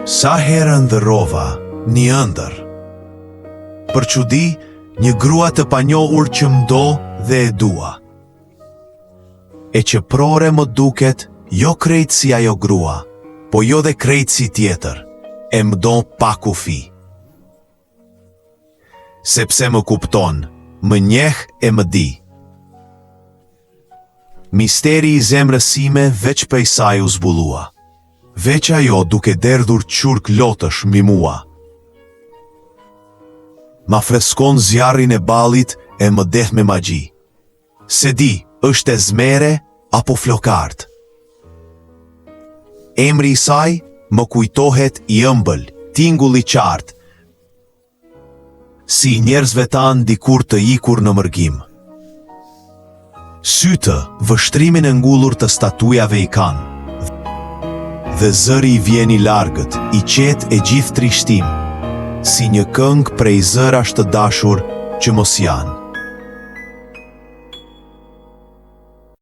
Sa herë ndërrova një ëndër. Për çudi, një grua të panjohur që m'do dhe e dua. E që prore më duket, jo krejt si ajo grua, po jo dhe krejt si tjetër, e m'do pa kufi. Sepse më kupton, më njeh e më di. Misteri i zemrës sime veç prej saj u zbulua. Veç ajo duke derdhur qurk lotësh mbi mua. Ma freskon zjarrin e ballit e më deth me magji. Se di, është e zmere apo flokart. Emri i saj më kujtohet i ëmbël, tingull i qartë, si njerëzve tanë dikur të ikur në mërgim. Sytë vështrimin e ngullur të statujave i kanë, dhe zëri i vjen i largët, i qetë e gjithë trishtim, si një këngë prej zërash të dashur që mos janë.